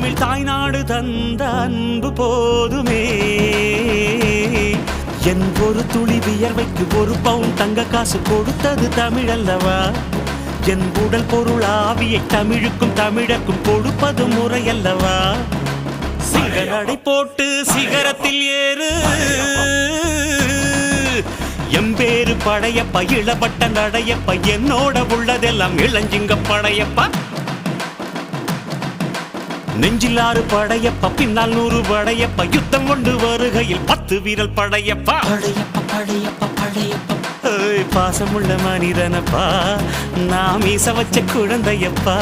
தமிழ் தாய்நாடு தந்த அன்பு போதுமே. என் ஒரு துளி வியர்வைக்கு ஒரு பவுன் தங்க காசு கொடுத்தது தமிழ் அல்லவா? என் உடல் பொருள் ஆவியை தமிழுக்கும் தமிழக்கும் கொடுப்பது முறையல்லவா? சிகரடை போட்டு சிகரத்தில் ஏறு, எம்பேரு படையப்பா, இளவட்ட நடையப்பா, என்னோட உள்ளதெல்லாம் இளஞ்சிங்க படையப்பா. நெஞ்சிலாறு படையப்பா, பின்னால் 100 படையப்பா, யுத்தம் கொண்டு வருகையில் 10 வீரல் படையப்பா. படையப்பா படையப்பா படையப்பா, பாசமுள்ள மனிதனப்பா, நாம் மீச வச்ச குழந்தையப்பா.